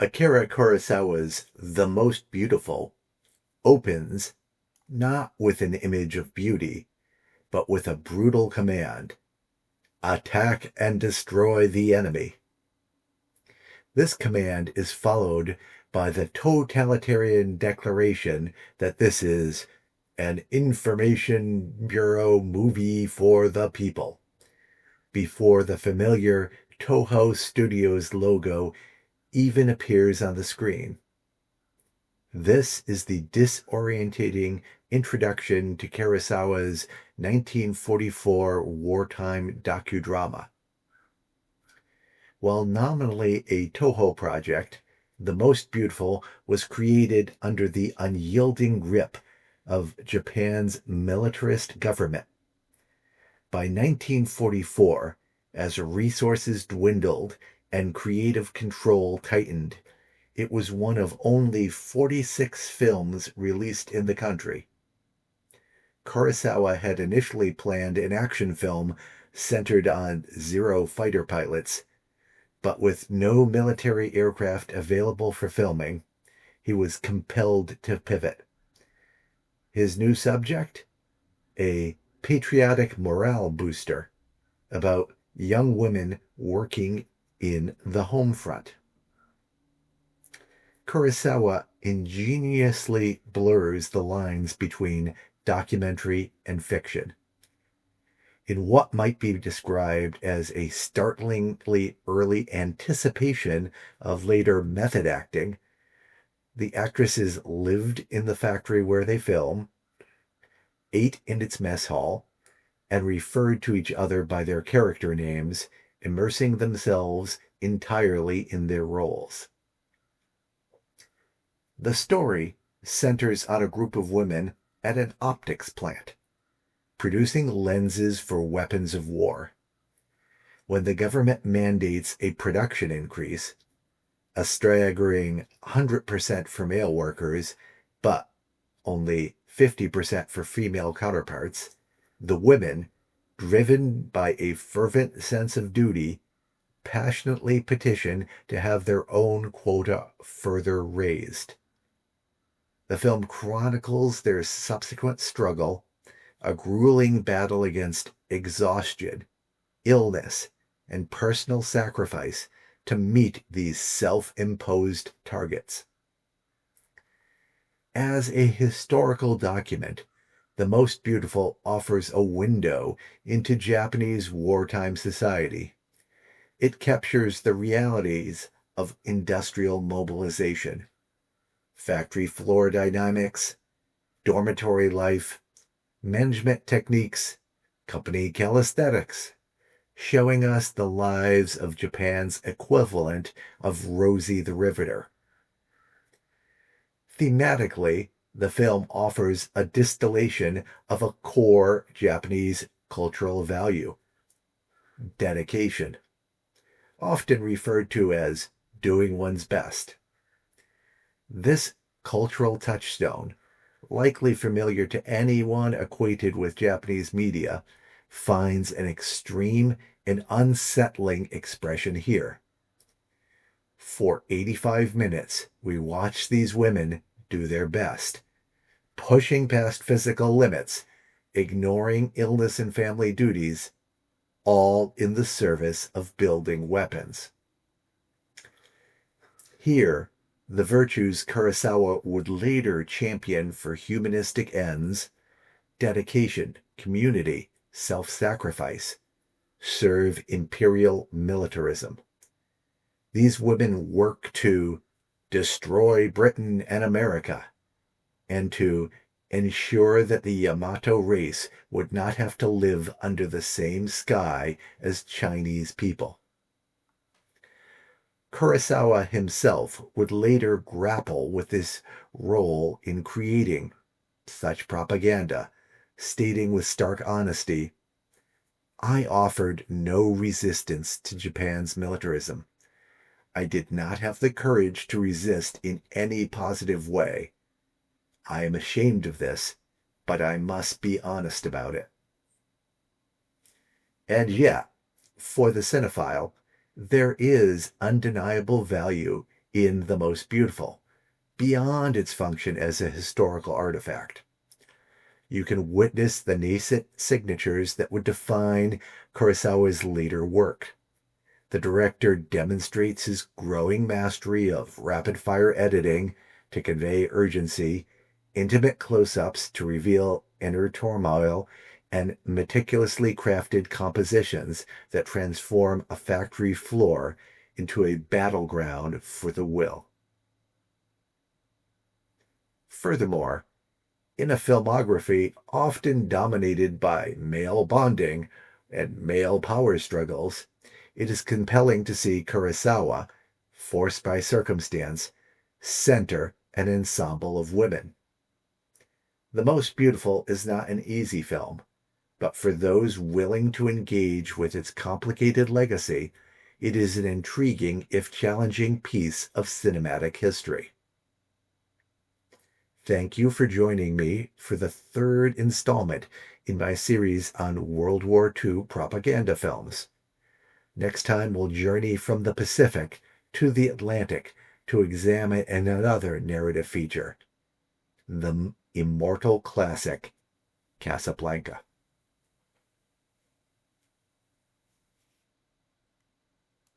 Akira Kurosawa's The Most Beautiful opens not with an image of beauty, but with a brutal command: attack and destroy the enemy. This command is followed by the totalitarian declaration that this is an Information Bureau movie for the people, before the familiar Toho Studios logo even appears on the screen. This is the disorientating introduction to Kurosawa's 1944 wartime docudrama. While nominally a Toho project, The Most Beautiful was created under the unyielding grip of Japan's militarist government. By 1944, as resources dwindled and creative control tightened, it was one of only 46 films released in the country. Kurosawa had initially planned an action film centered on Zero fighter pilots, but with no military aircraft available for filming, he was compelled to pivot. His new subject? A patriotic morale booster about young women working in the home front. Kurosawa ingeniously blurs the lines between documentary and fiction. In what might be described as a startlingly early anticipation of later method acting, the actresses lived in the factory where they film, ate in its mess hall, and referred to each other by their character names, immersing themselves entirely in their roles. The story centers on a group of women at an optics plant, producing lenses for weapons of war. When the government mandates a production increase, a staggering 100% for male workers, but only 50% for female counterparts, the women, driven by a fervent sense of duty, passionately petition to have their own quota further raised. The film chronicles their subsequent struggle, a grueling battle against exhaustion, illness, and personal sacrifice to meet these self-imposed targets. As a historical document, The Most Beautiful offers a window into Japanese wartime society. It captures the realities of industrial mobilization, factory floor dynamics, dormitory life, management techniques, company calisthenics, showing us the lives of Japan's equivalent of Rosie the Riveter. Thematically, the film offers a distillation of a core Japanese cultural value: dedication, often referred to as doing one's best. This cultural touchstone, likely familiar to anyone acquainted with Japanese media, finds an extreme and unsettling expression here. For 85 minutes, we watch these women do their best, pushing past physical limits, ignoring illness and family duties, all in the service of building weapons. Here, the virtues Kurosawa would later champion for humanistic ends, dedication, community, self-sacrifice, serve imperial militarism. These women work to destroy Britain and America, and to ensure that the Yamato race would not have to live under the same sky as Chinese people. Kurosawa himself would later grapple with this role in creating such propaganda, stating with stark honesty, "I offered no resistance to Japan's militarism. I did not have the courage to resist in any positive way. I am ashamed of this, but I must be honest about it." And yet, for the cinephile, there is undeniable value in The Most Beautiful, beyond its function as a historical artifact. You can witness the nascent signatures that would define Kurosawa's later work. The director demonstrates his growing mastery of rapid-fire editing to convey urgency, intimate close-ups to reveal inner turmoil, and meticulously crafted compositions that transform a factory floor into a battleground for the will. Furthermore, in a filmography often dominated by male bonding and male power struggles, it is compelling to see Kurosawa, forced by circumstance, center an ensemble of women. The Most Beautiful is not an easy film, but for those willing to engage with its complicated legacy, it is an intriguing, if challenging, piece of cinematic history. Thank you for joining me for the third installment in my series on World War II propaganda films. Next time, we'll journey from the Pacific to the Atlantic to examine another narrative feature, the immortal classic, Casablanca.